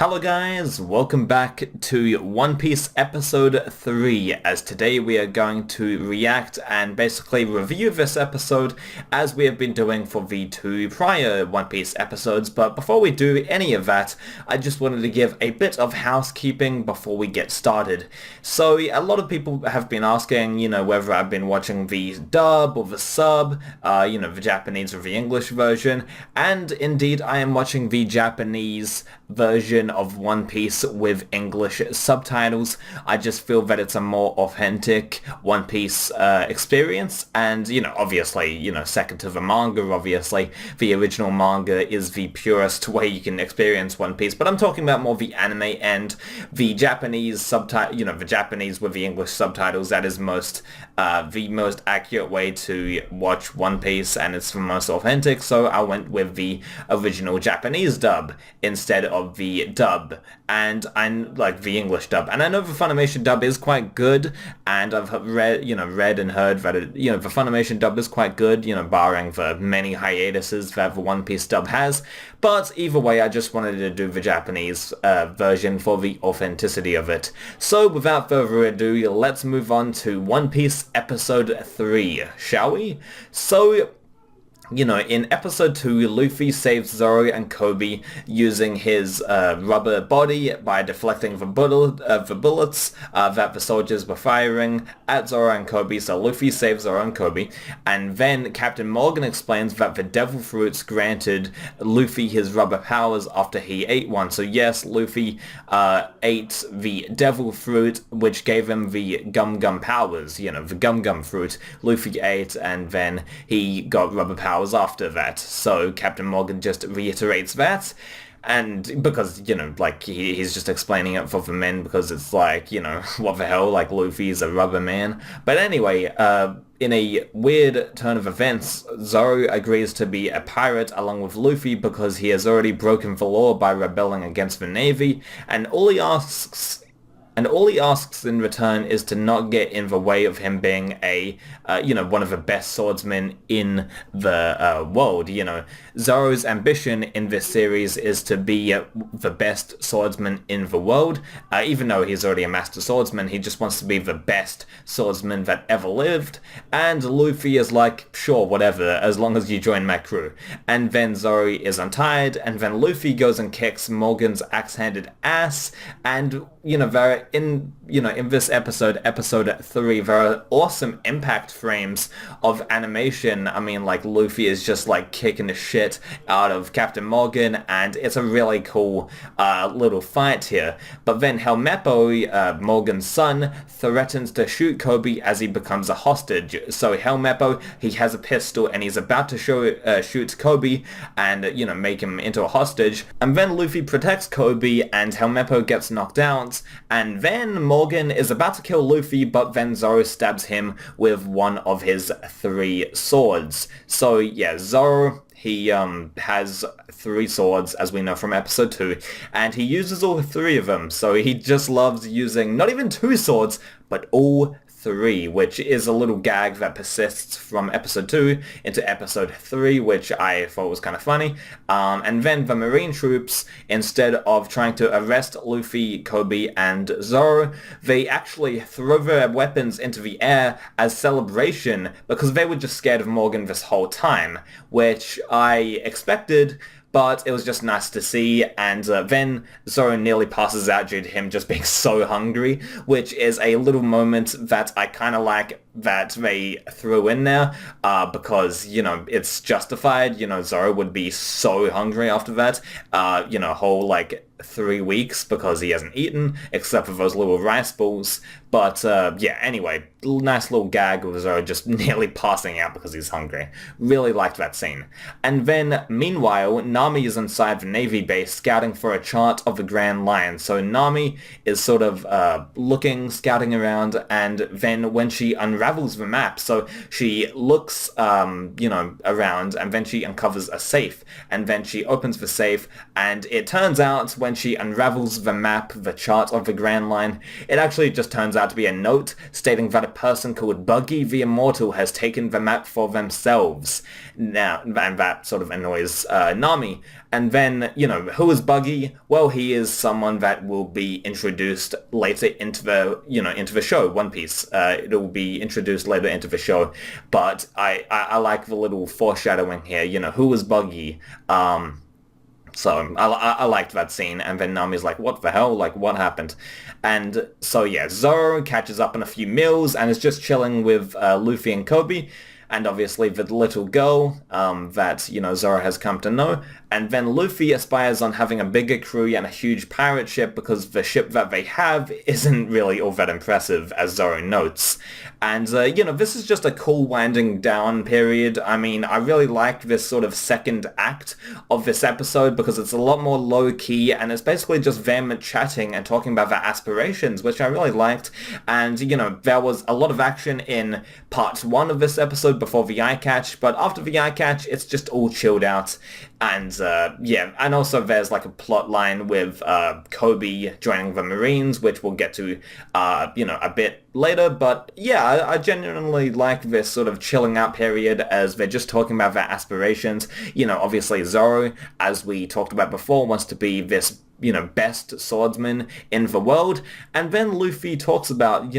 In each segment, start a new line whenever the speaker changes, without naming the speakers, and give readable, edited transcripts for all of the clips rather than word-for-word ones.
Hello guys, welcome back to One Piece episode 3, as today we are going to react and basically review this episode as we have been doing for the two prior One Piece episodes. But before we do any of that, I just wanted to give a bit of housekeeping before we get started. So a lot of people have been asking, whether I've been watching the dub or the sub, the Japanese or the English version, and indeed I am watching the Japanese version of One Piece with English subtitles. I just feel that it's a more authentic One Piece experience, and obviously, second to the manga, obviously the original manga is the purest way you can experience One Piece, but I'm talking about more the anime and the Japanese subtitle, the Japanese with the English subtitles. That is the most accurate way to watch One Piece, and it's the most authentic, so I went with the original Japanese dub instead of the dub, and I like the English dub. And I know the Funimation dub is quite good, and I've read and heard that the Funimation dub is quite good, barring the many hiatuses that the One Piece dub has. But either way, I just wanted to do the Japanese version for the authenticity of it. So without further ado, let's move on to One Piece episode 3, shall we? So in episode 2, Luffy saves Zorro and Kobe using his rubber body by deflecting the bullets that the soldiers were firing at Zorro and Kobe. So Luffy saves Zorro and Kobe, and then Captain Morgan explains that the devil fruits granted Luffy his rubber powers after he ate one. So yes, Luffy ate the devil fruit, which gave him the gum powers, the gum fruit Luffy ate, and then he got rubber powers after that. So Captain Morgan just reiterates that, and because he's just explaining it for the men, because it's like, what the hell, like Luffy's a rubber man. But anyway, in a weird turn of events, Zorro agrees to be a pirate along with Luffy because he has already broken the law by rebelling against the Navy, and all he asks in return is to not get in the way of him being one of the best swordsmen in the world. Zorro's ambition in this series is to be the best swordsman in the world. Even though he's already a master swordsman, he just wants to be the best swordsman that ever lived. And Luffy is like, sure, whatever, as long as you join my crew. And then Zorro is untied, and then Luffy goes and kicks Morgan's axe-handed ass, and in this episode 3, there are awesome impact frames of animation. I mean, like, Luffy is just like kicking the shit out of Captain Morgan, and it's a really cool little fight here. But then Helmeppo, Morgan's son, threatens to shoot Kobe as he becomes a hostage. So Helmeppo, he has a pistol and he's about to shoot Kobe and make him into a hostage. And then Luffy protects Kobe and Helmeppo gets knocked out, and then Morgan is about to kill Luffy, but then Zorro stabs him with one of his 3 swords. So yeah, Zorro, he has 3 swords, as we know from episode 2, and he uses all 3 of them. So he just loves using not even 2 swords, but all 3, which is a little gag that persists from episode 2 into episode 3, which I thought was kind of funny. And then the Marine troops, instead of trying to arrest Luffy, Kobe, and Zorro, they actually throw their weapons into the air as celebration, because they were just scared of Morgan this whole time, which I expected, but it was just nice to see. And then Zorro nearly passes out due to him just being so hungry, which is a little moment that I kind of like that they threw in there, because, it's justified. Zorro would be so hungry after that, a whole, 3 weeks, because he hasn't eaten, except for those little rice balls. But, yeah, anyway, nice little gag with Zorro just nearly passing out because he's hungry. Really liked that scene. And then, meanwhile, Nami is inside the Navy base scouting for a chart of the Grand Line. So Nami is sort of scouting around, and then when she unravels the map, so she looks, around, and then she uncovers a safe, and then she opens the safe, and it turns out when she unravels the map, the chart of the Grand Line, it actually just turns out to be a note stating that a person called Buggy the Immortal has taken the map for themselves. Now, and that sort of annoys Nami. And then, who is Buggy? Well, he is someone that will be introduced later into the show, One Piece. It'll be introduced later into the show, but I like the little foreshadowing here, who is Buggy? So I liked that scene, and then Nami's like, what the hell? Like, what happened? And so yeah, Zorro catches up on a few meals and is just chilling with Luffy and Kobe, and obviously the little girl that, Zorro has come to know. And then Luffy aspires on having a bigger crew and a huge pirate ship because the ship that they have isn't really all that impressive, as Zorro notes. And, this is just a cool winding down period. I mean, I really liked this sort of second act of this episode because it's a lot more low-key and it's basically just them chatting and talking about their aspirations, which I really liked. And, there was a lot of action in part 1 of this episode before the eye catch, but after the eye catch, it's just all chilled out. And, and also there's like a plot line with Kobe joining the Marines, which we'll get to, a bit later. But yeah, I genuinely like this sort of chilling out period as they're just talking about their aspirations. Obviously Zorro, as we talked about before, wants to be this best swordsman in the world. And then Luffy talks about,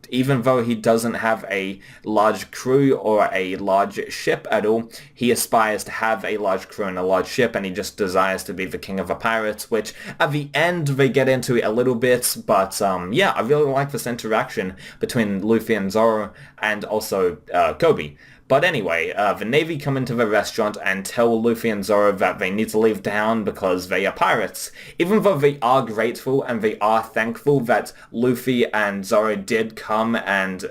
even though he doesn't have a large crew or a large ship at all, he aspires to have a large crew and a large ship, and he just desires to be the king of the pirates, which at the end they get into a little bit, but yeah, I really like this interaction between Luffy and Zorro, and also Kobe. But anyway, the Navy come into the restaurant and tell Luffy and Zorro that they need to leave town because they are pirates. Even though they are grateful and they are thankful that Luffy and Zorro did come and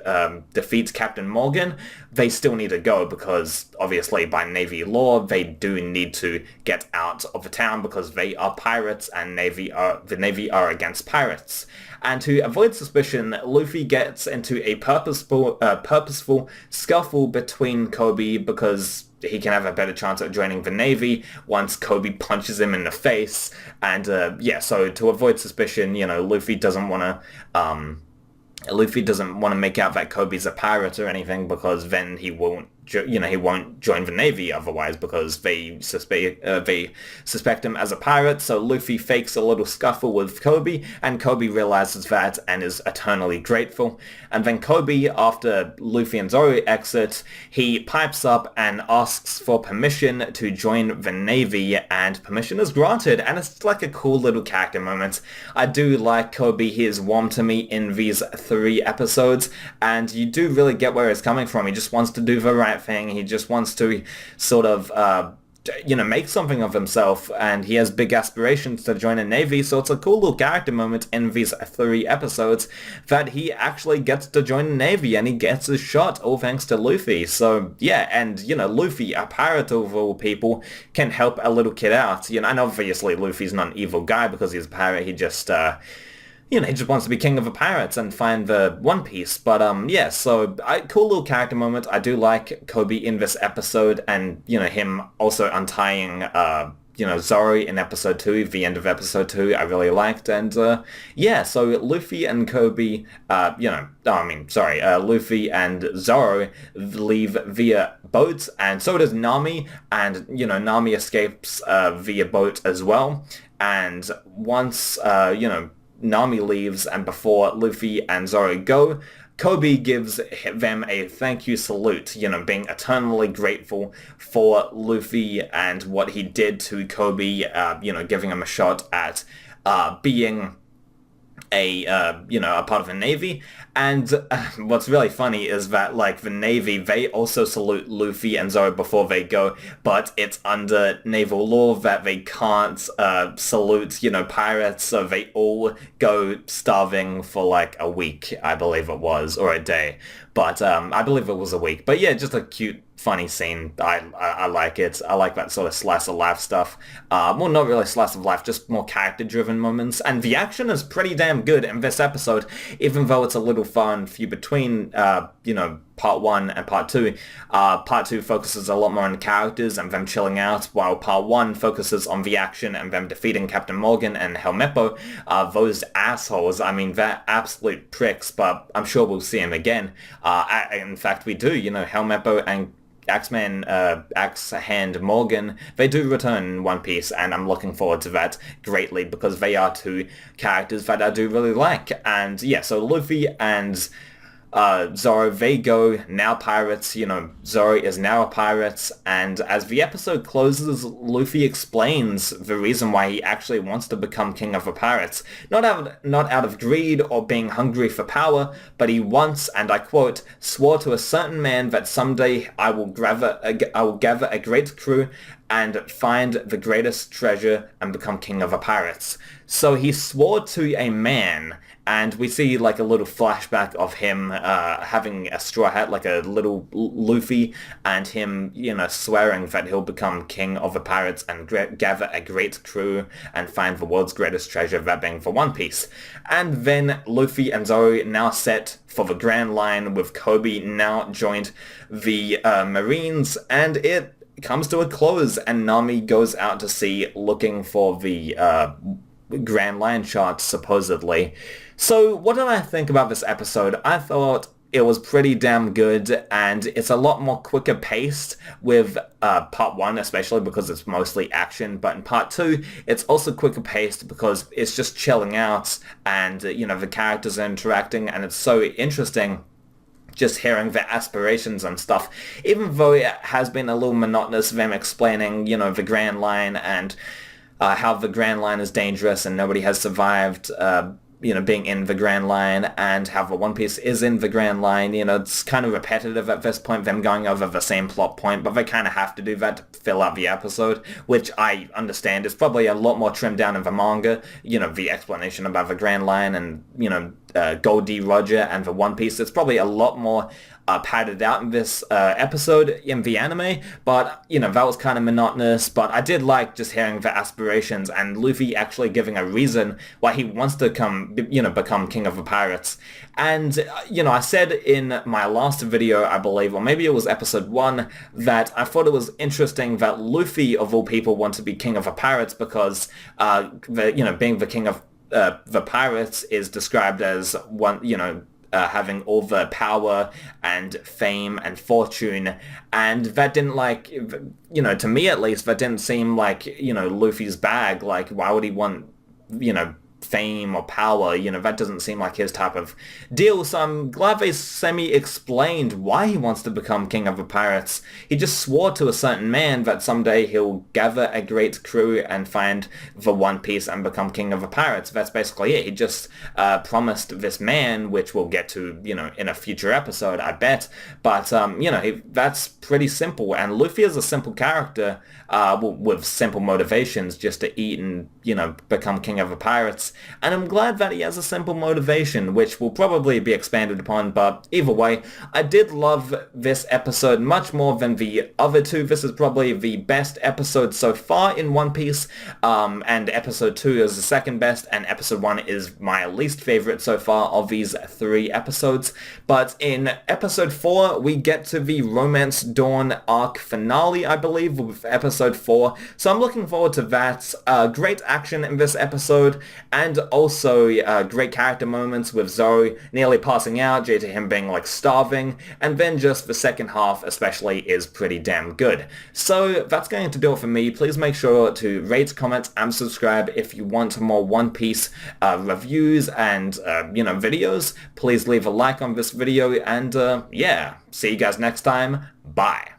defeat Captain Morgan, they still need to go because obviously by Navy law they do need to get out of the town because they are pirates and the Navy are against pirates. And to avoid suspicion, Luffy gets into a purposeful scuffle between Kobe because he can have a better chance at joining the Navy once Kobe punches him in the face. And so to avoid suspicion, Luffy doesn't want to make out that Kobe's a pirate or anything because then he won't join the Navy otherwise because they suspect him as a pirate. So Luffy fakes a little scuffle with Kobe, and Kobe realizes that and is eternally grateful. And then Kobe, after Luffy and Zoro exit, he pipes up and asks for permission to join the Navy, and permission is granted, and it's like a cool little character moment. I do like Kobe. He is warm to me in these 3 episodes, and you do really get where he's coming from. He just wants to do the right thing. He just wants to sort of make something of himself, and he has big aspirations to join a Navy, so it's a cool little character moment in these 3 episodes that he actually gets to join the Navy, and he gets his shot, all thanks to Luffy. So yeah, and Luffy, a pirate of all people, can help a little kid out, and obviously Luffy's not an evil guy because he's a pirate. He just he just wants to be king of the pirates and find the One Piece. But so cool little character moment. I do like Kobe in this episode, and him also untying Zorro in episode 2, the end of episode 2, I really liked. And so Luffy and Kobe, Luffy and Zorro leave via boat, and so does Nami, and Nami escapes via boat as well. And once Nami leaves, and before Luffy and Zorro go, Kobe gives them a thank you salute, being eternally grateful for Luffy and what he did to Kobe, giving him a shot at being a part of the Navy. And what's really funny is that, like, the Navy, they also salute Luffy and Zoro before they go, but it's under naval law that they can't salute, pirates, so they all go starving for, like, a week, I believe it was, or a day. But I believe it was a week. But yeah, just a cute, funny scene. I like it. I like that sort of slice of life stuff. Well, not really slice of life, just more character-driven moments. And the action is pretty damn good in this episode, even though it's a little far and few between, part 1 and part 2. Part 2 focuses a lot more on the characters and them chilling out, while part 1 focuses on the action and them defeating Captain Morgan and Helmeppo. Those assholes, I mean, they're absolute pricks, but I'm sure we'll see him again. In fact, we do, Helmeppo and Axeman, Axe Hand Morgan, they do return in One Piece, and I'm looking forward to that greatly because they are two characters that I do really like. And yeah, so Luffy and Zorro, they go now pirates, Zorro is now a pirate, and as the episode closes, Luffy explains the reason why he actually wants to become king of the pirates. Not out of greed or being hungry for power, but he once, and I quote, swore to a certain man that someday I will gather a great crew and find the greatest treasure and become king of the pirates. So he swore to a man, and we see like a little flashback of him having a straw hat, like a little Luffy, and him, swearing that he'll become king of the pirates and gather a great crew and find the world's greatest treasure, that being for One Piece. And then Luffy and Zoro now set for the Grand Line, with Kobe now joined the Marines, and it comes to a close, and Nami goes out to sea looking for the Grand Line chart, supposedly. So what did I think about this episode? I thought it was pretty damn good, and it's a lot more quicker paced with part 1, especially because it's mostly action, but in part 2 it's also quicker paced because it's just chilling out, and the characters are interacting, and it's so interesting just hearing their aspirations and stuff, even though it has been a little monotonous, them explaining, the Grand Line and how the Grand Line is dangerous and nobody has survived, being in the Grand Line, and how the One Piece is in the Grand Line. It's kind of repetitive at this point, them going over the same plot point, but they kind of have to do that to fill out the episode, which I understand is probably a lot more trimmed down in the manga, the explanation about the Grand Line and, Gold D. Roger and the One Piece. It's probably a lot more padded out in this episode in the anime, but that was kind of monotonous. But I did like just hearing the aspirations and Luffy actually giving a reason why he wants to become king of the pirates. And I said in my last video, I believe, or maybe it was episode 1, that I thought it was interesting that Luffy of all people wants to be king of the pirates because being the king of the pirates is described as one, having all the power and fame and fortune, and that didn't to me at least, that didn't seem like, Luffy's bag. Like, why would he want, fame or power? That doesn't seem like his type of deal. So I'm glad they semi-explained why he wants to become king of the pirates. He just swore to a certain man that someday he'll gather a great crew and find the One Piece and become king of the pirates. That's basically it. He just promised this man, which we'll get to, in a future episode, I bet. But, that's pretty simple. And Luffy is a simple character with simple motivations, just to eat and, become king of the pirates. And I'm glad that he has a simple motivation, which will probably be expanded upon, but either way, I did love this episode much more than the other two. This is probably the best episode so far in One Piece, and episode 2 is the second best, and episode 1 is my least favorite so far of these 3 episodes. But in episode 4, we get to the Romance Dawn arc finale, I believe, with episode 4, so I'm looking forward to that. Great action in this episode, and also great character moments with Zorro nearly passing out due to him being starving, and then just the second half especially is pretty damn good. So that's going to do it for me. Please make sure to rate, comment, and subscribe if you want more One Piece reviews and videos. Please leave a like on this video, and yeah, see you guys next time. Bye.